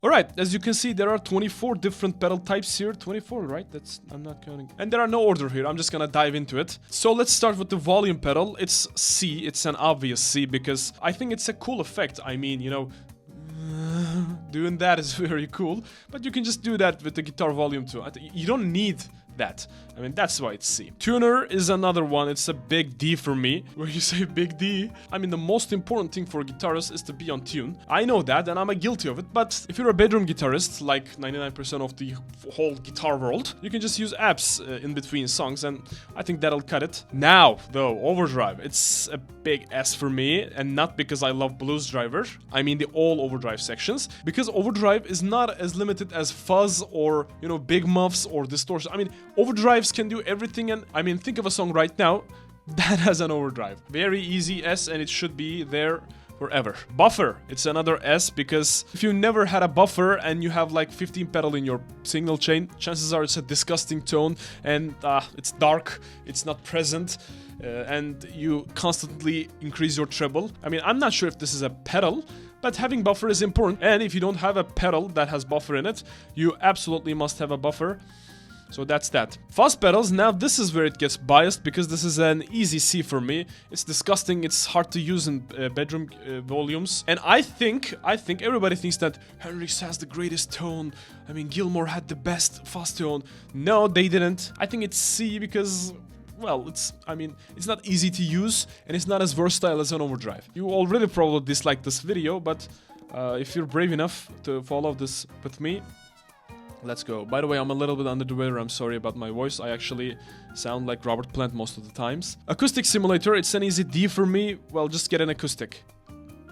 Alright, as you can see, there are 24 different pedal types here. 24, right? I'm not counting. And there are no order here. I'm just gonna dive into it. So let's start with the volume pedal. It's C. It's an obvious C because I think it's a cool effect. I mean, you know, doing that is very cool. But you can just do that with the guitar volume too. You don't need that. I mean, that's why it's C. Tuner is another one. It's a big D for me. Where you say big D, I mean, the most important thing for a guitarist is to be on tune. I know that, and I'm guilty of it, but if you're a bedroom guitarist, like 99% of the whole guitar world, you can just use apps in between songs, and I think that'll cut it. Now, though, overdrive. It's a big S for me, and not because I love Blues Driver. I mean the all overdrive sections, because overdrive is not as limited as fuzz or, you know, big muffs or distortion. I mean, overdrives can do everything, and I mean, think of a song right now that has an overdrive. Very easy S, and it should be there forever. Buffer, it's another S, because if you never had a buffer and you have like 15 pedal in your signal chain, chances are it's a disgusting tone, and it's dark, it's not present, and you constantly increase your treble. I mean, I'm not sure if this is a pedal, but having buffer is important, and if you don't have a pedal that has buffer in it, you absolutely must have a buffer. So that's that. Fuzz pedals, now this is where it gets biased because this is an easy C for me. It's disgusting, it's hard to use in bedroom volumes. And I think everybody thinks that Hendrix has the greatest tone. I mean, Gilmour had the best fuzz tone. No, they didn't. I think it's C because, well, it's not easy to use and it's not as versatile as an overdrive. You already probably dislike this video, but if you're brave enough to follow this with me, let's go. By the way, I'm a little bit under the weather. I'm sorry about my voice. I actually sound like Robert Plant most of the times. Acoustic Simulator, it's an easy D for me. Well, just get an acoustic.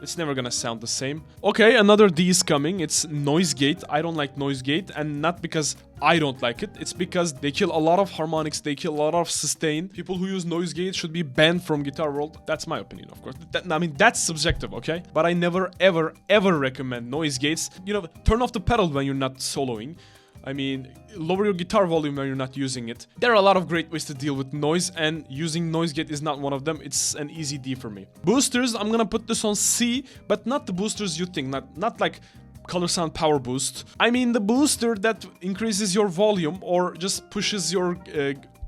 It's never gonna sound the same. Okay, another D is coming. It's Noise Gate. I don't like Noise Gate, and not because I don't like it. It's because they kill a lot of harmonics. They kill a lot of sustain. People who use Noise Gate should be banned from guitar world. That's my opinion, of course. I mean, that's subjective, okay? But I never, ever, ever recommend Noise Gates. You know, turn off the pedal when you're not soloing. I mean, lower your guitar volume when you're not using it. There are a lot of great ways to deal with noise, and using Noise Gate is not one of them. It's an easy D for me. Boosters, I'm gonna put this on C, but not the boosters you think. Not like Color Sound Power Boost. I mean the booster that increases your volume or just pushes your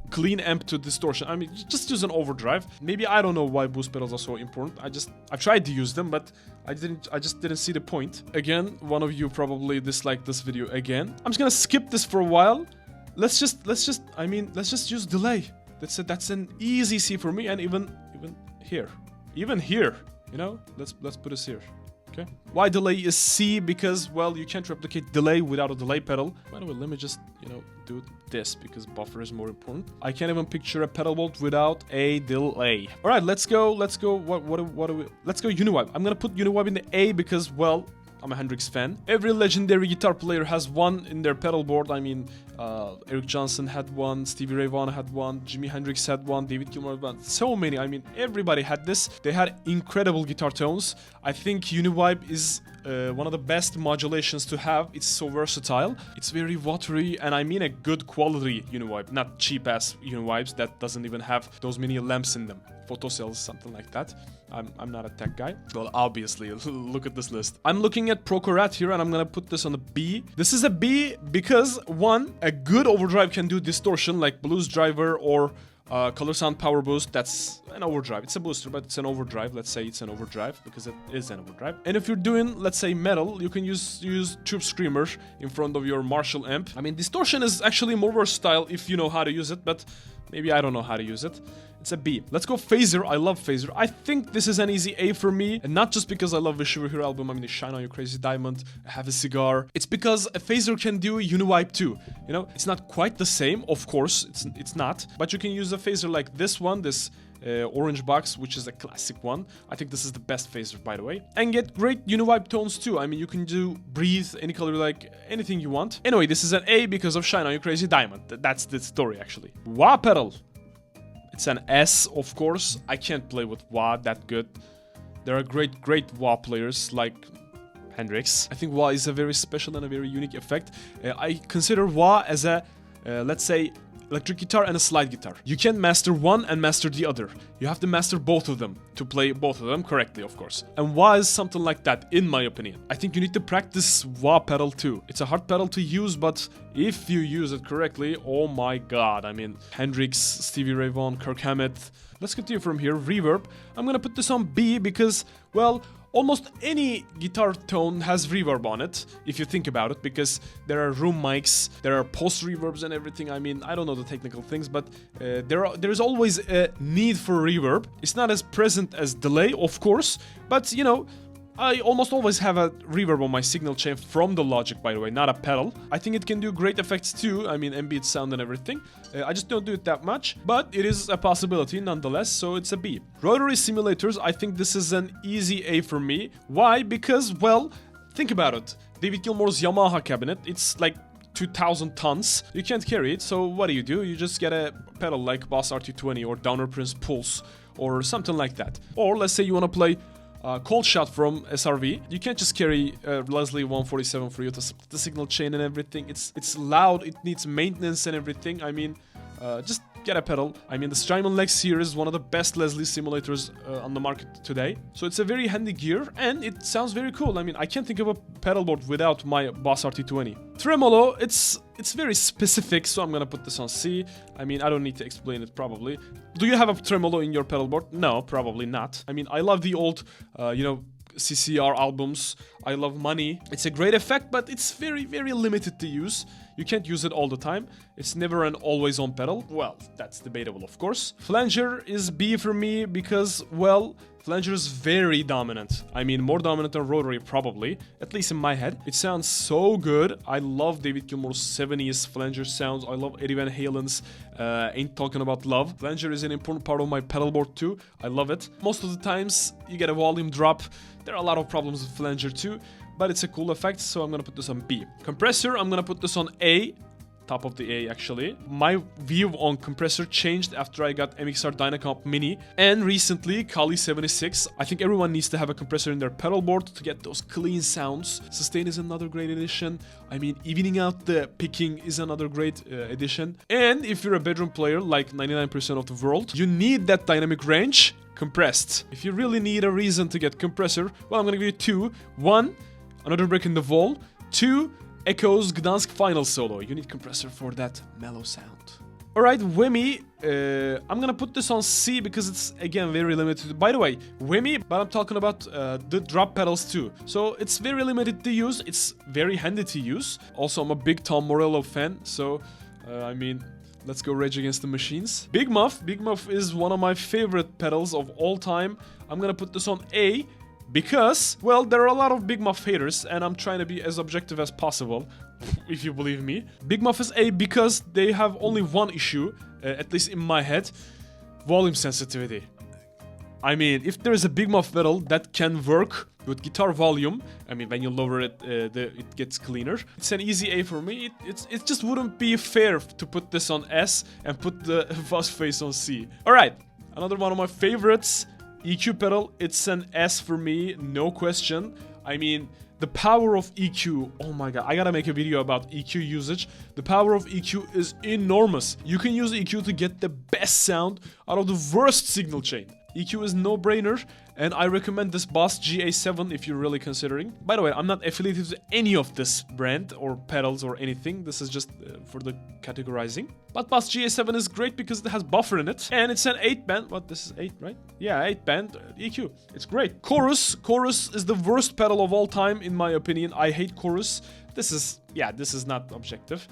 clean amp to distortion. I mean, just use an overdrive. Maybe I don't know why boost pedals are so important. I tried to use them, but I just didn't see the point. Again, one of you probably disliked this video again. I'm just gonna skip this for a while. Let's just use delay. That's an easy C for me, and even here. Even here, you know? Let's put us here. Okay. Why delay is C? Because, well, you can't replicate delay without a delay pedal. By the way, let me just, you know, do this because buffer is more important. I can't even picture a pedal bolt without a delay. All right, let's go. Let's go. What do we? Let's go Uni-Vibe. I'm gonna put Uni-Vibe in the A because, well, I'm a Hendrix fan. Every legendary guitar player has one in their pedal board. I mean, Eric Johnson had one, Stevie Ray Vaughan had one, Jimi Hendrix had one, David Gilmour had one. So many. I mean, everybody had this. They had incredible guitar tones. I think Uni-Vibe is one of the best modulations to have. It's so versatile. It's very watery, and I mean a good quality Uni-Vibe, not cheap-ass Uni-Vibes that doesn't even have those mini lamps in them. Photocells, something like that. I'm not a tech guy. Well, obviously, look at this list. I'm looking at Procorat here, and I'm gonna put this on a B. This is a B because, one, a good overdrive can do distortion like Blues Driver or Color Sound Power Boost. That's an overdrive. It's a booster, but it's an overdrive. Let's say it's an overdrive because it is an overdrive. And if you're doing, let's say, metal, you can use Tube Screamer in front of your Marshall amp. I mean, distortion is actually more versatile if you know how to use it, but maybe I don't know how to use it. It's a B. Let's go Phaser. I love Phaser. I think this is an easy A for me. And not just because I love the Shiver Here album. I mean, Shine On You Crazy Diamond, Have a Cigar. It's because a Phaser can do Uni-Vibe too. You know, it's not quite the same, of course. It's not. But you can use a Phaser like this one, this orange box, which is a classic one. I think this is the best Phaser, by the way. And get great Uni-Vibe tones too. I mean, you can do Breathe, any color, like anything you want. Anyway, this is an A because of Shine On You Crazy Diamond. That's the story, actually. Wah pedal. It's an S, of course. I can't play with wah that good. There are great wah players like Hendrix. I think wah is a very special and a very unique effect. I consider wah as a, let's say, electric guitar and a slide guitar. You can't master one and master the other. You have to master both of them to play both of them correctly, of course. And why is something like that, in my opinion? I think you need to practice wah pedal too. It's a hard pedal to use, but if you use it correctly, oh my god. I mean, Hendrix, Stevie Ray Vaughan, Kirk Hammett. Let's continue from here. Reverb. I'm gonna put this on B because, well, almost any guitar tone has reverb on it, if you think about it, because there are room mics, there are post reverbs and everything. I mean, I don't know the technical things, but there's always a need for reverb. It's not as present as delay, of course, but you know, I almost always have a reverb on my signal chain from the Logic, by the way, not a pedal. I think it can do great effects too, I mean ambient sound and everything. I just don't do it that much, but it is a possibility nonetheless, so it's a B. Rotary Simulators, I think this is an easy A for me. Why? Because, well, think about it. David Gilmour's Yamaha cabinet, it's like 2,000 tons. You can't carry it, so what do? You just get a pedal like Boss RT20 or Downer Prince Pulse or something like that. Or let's say you want to play Cold Shot from SRV. You can't just carry Leslie 147 for you to split the signal chain and everything. It's loud, it needs maintenance and everything. I mean, just get a pedal. I mean, the Strymon Lex here is one of the best Leslie simulators on the market today. So it's a very handy gear and it sounds very cool. I mean, I can't think of a pedal board without my Boss RT20. Tremolo, it's very specific, so I'm gonna put this on C. I mean, I don't need to explain it probably. Do you have a tremolo in your pedal board? No, probably not. I mean, I love the old, you know, CCR albums. I love Money. It's a great effect, but it's very, very limited to use. You can't use it all the time. It's never an always-on pedal. Well, that's debatable, of course. Flanger is B for me because, well, Flanger is very dominant. I mean, more dominant than Rotary, probably. At least in my head. It sounds so good. I love David Gilmour's 70s Flanger sounds. I love Eddie Van Halen's Ain't Talking About Love. Flanger is an important part of my pedal board too. I love it. Most of the times, you get a volume drop. There are a lot of problems with Flanger too, but it's a cool effect, so I'm gonna put this on B. Compressor, I'm gonna put this on A. Top of the A, actually. My view on compressor changed after I got MXR Dynacomp Mini and recently Kali 76. I think everyone needs to have a compressor in their pedal board to get those clean sounds. Sustain is another great addition. I mean, evening out the picking is another great addition. And if you're a bedroom player like 99% of the world, you need that dynamic range compressed. If you really need a reason to get compressor, well, I'm gonna give you two. One, Another Brick in the Wall. Two, Echo's Gdansk Final Solo. You need compressor for that mellow sound. Alright, Whammy, I'm gonna put this on C because it's, again, very limited. By the way, Whammy, but I'm talking about the drop pedals too. So it's very limited to use, it's very handy to use. Also, I'm a big Tom Morello fan, so, I mean, let's go Rage Against the Machines. Big Muff is one of my favorite pedals of all time. I'm gonna put this on A. Because, well, there are a lot of Big Muff haters, and I'm trying to be as objective as possible, if you believe me. Big Muff is A because they have only one issue, at least in my head, volume sensitivity. I mean, if there is a Big Muff pedal that can work with guitar volume, I mean, when you lower it, it gets cleaner. It's an easy A for me. It just wouldn't be fair to put this on S and put the Fuzz face on C. Alright, another one of my favorites. EQ pedal, it's an S for me, no question. I mean, the power of EQ, oh my god, I gotta make a video about EQ usage. The power of EQ is enormous. You can use EQ to get the best sound out of the worst signal chain. EQ is no-brainer, and I recommend this Boss GA7 if you're really considering. By the way, I'm not affiliated to any of this brand or pedals or anything. This is just for the categorizing. But Boss GA7 is great because it has buffer in it, and it's an 8-band. What, this is 8, right? Yeah, 8-band EQ. It's great. Chorus is the worst pedal of all time, in my opinion. I hate Chorus. This is not objective.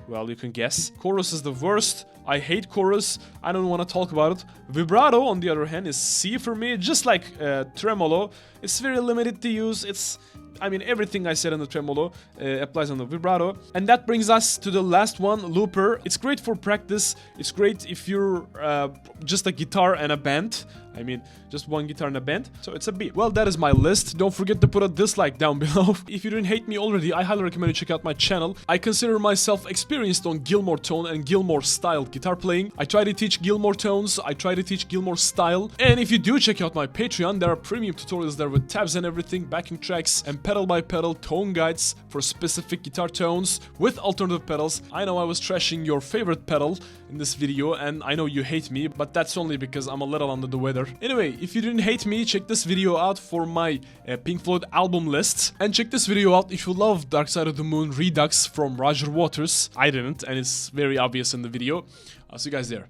Well, you can guess. Chorus is the worst. I hate Chorus. I don't want to talk about it. Vibrato, on the other hand, is C for me. Just like Tremolo. It's very limited to use. I mean, everything I said on the Tremolo applies on the Vibrato. And that brings us to the last one, Looper. It's great for practice. It's great if you're just a guitar and a band. I mean, just one guitar and a band. So it's a B. Well, that is my list. Don't forget to put a dislike down below. If you didn't hate me already, I highly recommend you check out my channel. I consider myself experienced on Gilmour tone and Gilmour style guitar playing. I try to teach Gilmour tones. I try to teach Gilmour style. And if you do check out my Patreon, there are premium tutorials there with tabs and everything, backing tracks, and pedal by pedal tone guides for specific guitar tones with alternative pedals. I know I was trashing your favorite pedal in this video, and I know you hate me, but that's only because I'm a little under the weather. Anyway, if you didn't hate me, check this video out for my Pink Floyd album list, and check this video out if you love Dark Side of the Moon Redux from Roger Waters. I didn't, and it's very obvious in the video. I'll see you guys there.